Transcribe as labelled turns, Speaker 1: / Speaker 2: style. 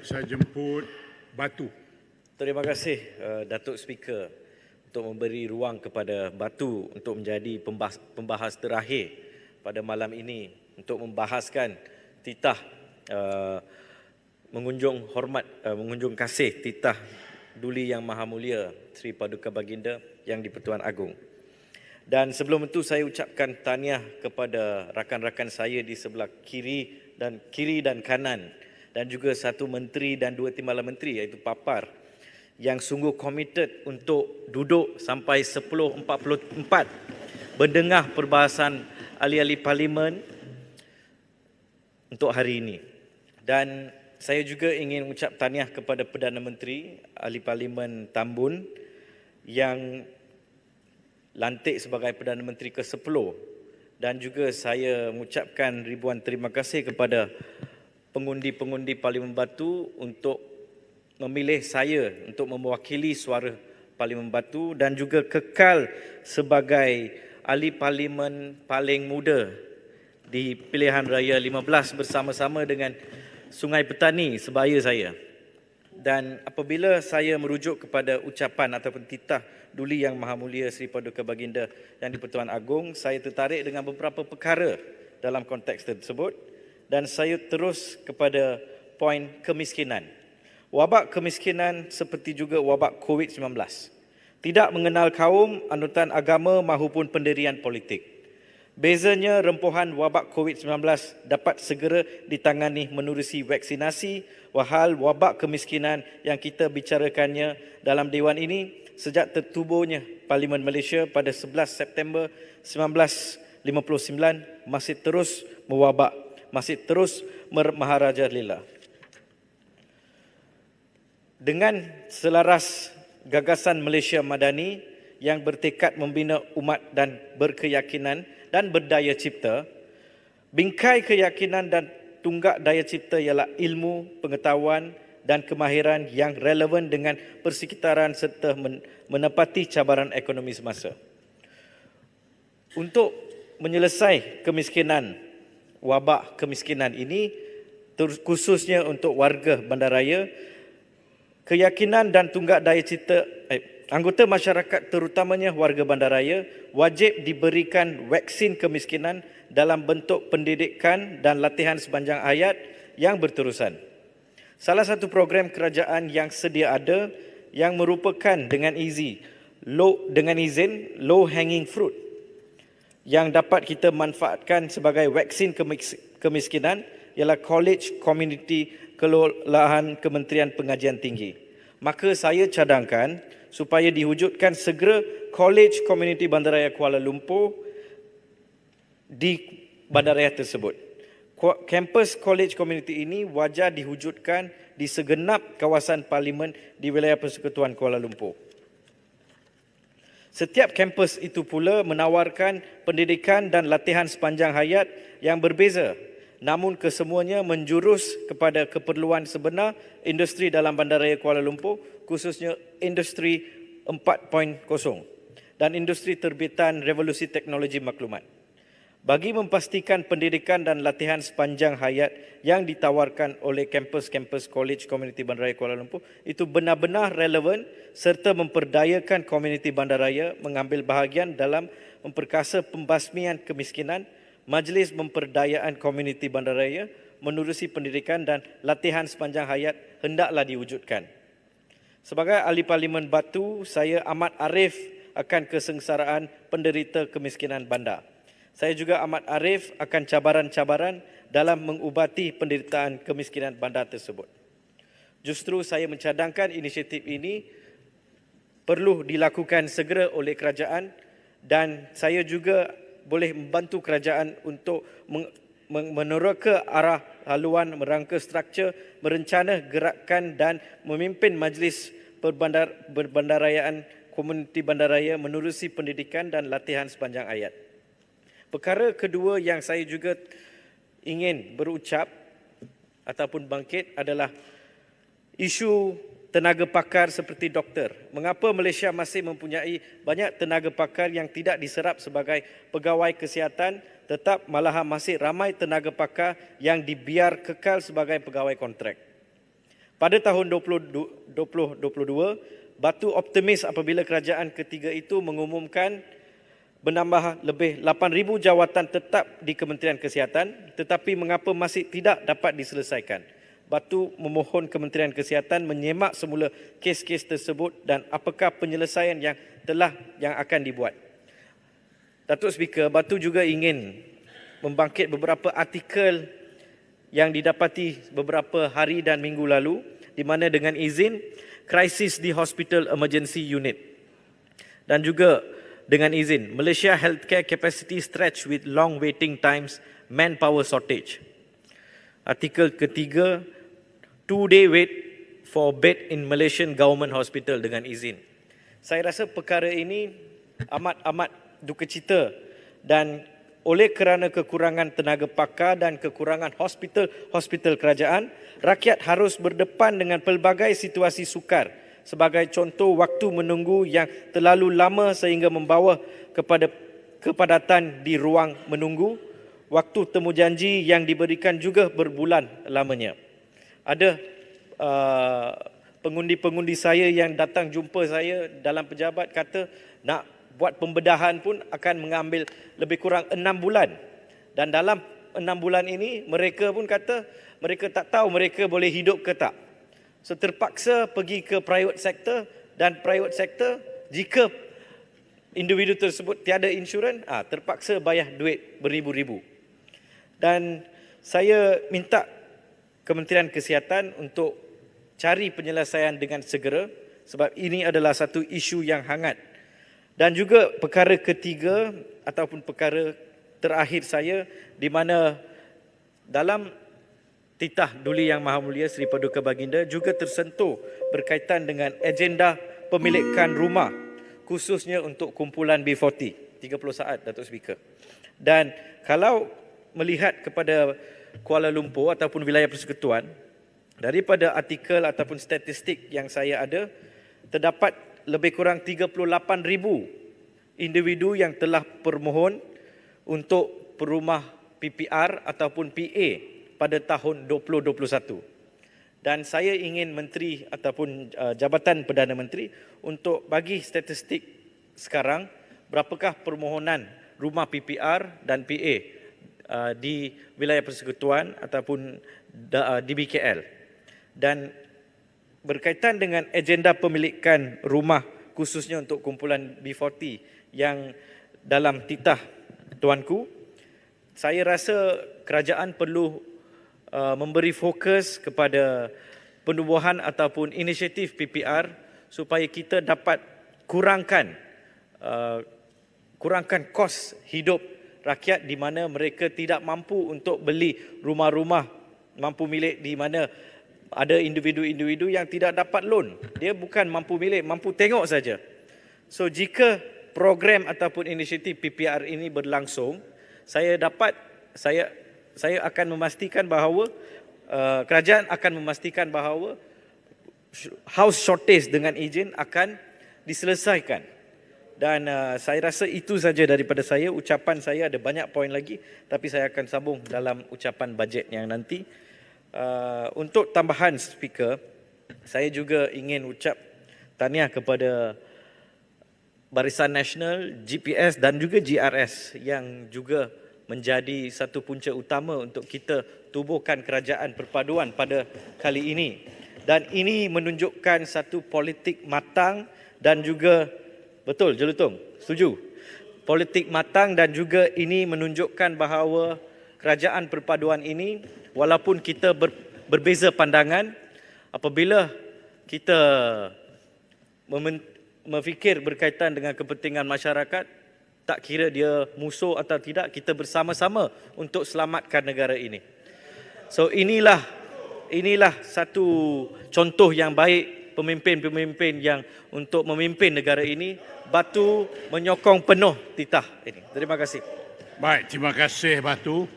Speaker 1: saya jemput Batu.
Speaker 2: Terima kasih Datuk Speaker untuk memberi ruang kepada Batu untuk menjadi pembahas terakhir pada malam ini untuk membahaskan titah mengunjung kasih titah Duli Yang Maha Mulia Sri Paduka Baginda Yang di-Pertuan Agong. Dan sebelum itu saya ucapkan tahniah kepada rakan-rakan saya di sebelah kiri dan kanan, dan juga satu menteri dan dua timbalan menteri iaitu Papar yang sungguh komited untuk duduk sampai 10.44 mendengar perbahasan ahli-ahli parlimen untuk hari ini. Dan saya juga ingin ucap tahniah kepada Perdana Menteri Ahli Parlimen Tambun yang lantik sebagai Perdana Menteri ke-10, dan juga saya mengucapkan ribuan terima kasih kepada pengundi-pengundi Parlimen Batu untuk memilih saya untuk mewakili suara Parlimen Batu dan juga kekal sebagai ahli parlimen paling muda di pilihan raya 15 bersama-sama dengan Sungai Petani sebaya saya. Dan apabila saya merujuk kepada ucapan ataupun titah Duli Yang Maha Mulia Sri Paduka Baginda Yang di-Pertuan Agong, saya tertarik dengan beberapa perkara dalam konteks tersebut, dan saya terus kepada poin kemiskinan. Wabak kemiskinan seperti juga wabak COVID-19 tidak mengenal kaum, anutan agama maupun pendirian politik. Bezanya rempuhan wabak COVID-19 dapat segera ditangani menerusi vaksinasi, walhal wabak kemiskinan yang kita bicarakannya dalam Dewan ini sejak tertubuhnya Parlimen Malaysia pada 11 September 1959 masih terus mewabak, masih terus maharajalela. Dengan selaras gagasan Malaysia Madani yang bertekad membina umat dan berkeyakinan dan berdaya cipta, bingkai keyakinan dan tunggak daya cipta ialah ilmu, pengetahuan dan kemahiran yang relevan dengan persekitaran serta menepati cabaran ekonomi semasa. Untuk menyelesaikan kemiskinan, wabak kemiskinan ini, khususnya untuk warga bandaraya, keyakinan dan tunggak daya cipta anggota masyarakat terutamanya warga bandaraya wajib diberikan vaksin kemiskinan dalam bentuk pendidikan dan latihan sepanjang hayat yang berterusan. Salah satu program kerajaan yang sedia ada yang merupakan dengan izin low hanging fruit yang dapat kita manfaatkan sebagai vaksin kemiskinan ialah College Community Kelolahan Kementerian Pengajian Tinggi. Maka saya cadangkan supaya diwujudkan segera College Community Bandaraya Kuala Lumpur di bandaraya tersebut. Kampus College Community ini wajar diwujudkan di segenap kawasan parlimen di wilayah Persekutuan Kuala Lumpur. Setiap kampus itu pula menawarkan pendidikan dan latihan sepanjang hayat yang berbeza, namun kesemuanya menjurus kepada keperluan sebenar industri dalam bandaraya Kuala Lumpur, khususnya industri 4.0 dan industri terbitan revolusi teknologi maklumat. Bagi memastikan pendidikan dan latihan sepanjang hayat yang ditawarkan oleh kampus-kampus College Community Bandaraya Kuala Lumpur itu benar-benar relevan serta memperdayakan komuniti bandaraya mengambil bahagian dalam memperkasa pembasmian kemiskinan, Majlis Pemberdayaan Komuniti Bandaraya menerusi pendidikan dan latihan sepanjang hayat hendaklah diwujudkan. Sebagai ahli Parlimen Batu, saya amat arif akan kesengsaraan penderita kemiskinan bandar. Saya juga amat arif akan cabaran-cabaran dalam mengubati penderitaan kemiskinan bandar tersebut. Justru saya mencadangkan inisiatif ini perlu dilakukan segera oleh kerajaan, dan saya juga boleh membantu kerajaan untuk meneroka arah haluan, merangka struktur, merencana gerakan dan memimpin Majlis Perbandarayaan Komuniti Bandaraya menerusi pendidikan dan latihan sepanjang hayat. Perkara kedua yang saya juga ingin berucap ataupun bangkit adalah isu tenaga pakar seperti doktor. Mengapa Malaysia masih mempunyai banyak tenaga pakar yang tidak diserap sebagai pegawai kesihatan, tetap malahan masih ramai tenaga pakar yang dibiar kekal sebagai pegawai kontrak. Pada tahun 2022, Batu optimis apabila kerajaan ketiga itu mengumumkan menambah lebih 8,000 jawatan tetap di Kementerian Kesihatan, tetapi mengapa masih tidak dapat diselesaikan? Batu memohon Kementerian Kesihatan menyemak semula kes-kes tersebut dan apakah penyelesaian yang akan dibuat. Datuk Speaker, Batu juga ingin membangkit beberapa artikel yang didapati beberapa hari dan minggu lalu di mana dengan izin krisis di Hospital Emergency Unit dan juga dengan izin Malaysia Healthcare Capacity Stretch with Long Waiting Times, Manpower Shortage. Artikel ketiga, 2-day wait for bed in Malaysian Government Hospital dengan izin. Saya rasa perkara ini amat duka cita dan oleh kerana kekurangan tenaga pakar dan kekurangan hospital kerajaan, rakyat harus berdepan dengan pelbagai situasi sukar. Sebagai contoh, waktu menunggu yang terlalu lama sehingga membawa kepada kepadatan di ruang menunggu, waktu temujanji yang diberikan juga berbulan lamanya. Ada pengundi-pengundi saya yang datang jumpa saya dalam pejabat kata nak buat pembedahan pun akan mengambil lebih kurang 6 bulan. Dan dalam 6 bulan ini mereka pun kata mereka tak tahu mereka boleh hidup ke tak. So terpaksa pergi ke private sector dan private sector jika individu tersebut tiada insurans, terpaksa bayar duit beribu-ribu. Dan saya minta Kementerian Kesihatan untuk cari penyelesaian dengan segera sebab ini adalah satu isu yang hangat. Dan juga perkara ketiga ataupun perkara terakhir saya di mana dalam titah Duli Yang Maha Mulia Seri Paduka Baginda juga tersentuh berkaitan dengan agenda pemilikan rumah khususnya untuk kumpulan B40. 30 saat, Datuk Speaker. Dan kalau melihat kepada Kuala Lumpur ataupun wilayah persekutuan, daripada artikel ataupun statistik yang saya ada, terdapat lebih kurang 38,000 individu yang telah permohon untuk perumah PPR ataupun PA pada tahun 2021. Dan saya ingin Menteri ataupun Jabatan Perdana Menteri untuk bagi statistik sekarang berapakah permohonan rumah PPR dan PA di wilayah persekutuan ataupun di BKL. Dan berkaitan dengan agenda pemilikan rumah khususnya untuk kumpulan B40 yang dalam titah Tuanku, saya rasa kerajaan perlu memberi fokus kepada penubuhan ataupun inisiatif PPR supaya kita dapat kurangkan kos hidup rakyat di mana mereka tidak mampu untuk beli rumah-rumah mampu milik, di mana ada individu-individu yang tidak dapat loan. Dia bukan mampu milik, mampu tengok saja. So jika program ataupun inisiatif PPR ini berlangsung, saya akan memastikan bahawa kerajaan akan memastikan bahawa house shortage dengan izin akan diselesaikan. Dan saya rasa itu saja daripada saya. Ucapan saya ada banyak poin lagi, tapi saya akan sambung dalam ucapan bajet yang nanti. Untuk tambahan Speaker, saya juga ingin ucap tahniah kepada Barisan Nasional, GPS dan juga GRS yang juga menjadi satu punca utama untuk kita tubuhkan kerajaan perpaduan pada kali ini. Dan ini menunjukkan satu politik matang dan juga, betul Jelutong, setuju? Politik matang dan juga ini menunjukkan bahawa kerajaan perpaduan ini, walaupun kita berbeza pandangan, apabila kita memfikir berkaitan dengan kepentingan masyarakat, tak kira dia musuh atau tidak, kita bersama-sama untuk selamatkan negara ini. So inilah satu contoh yang baik pemimpin-pemimpin yang untuk memimpin negara ini. Batu menyokong penuh titah ini. Terima kasih.
Speaker 1: Baik, terima kasih Batu.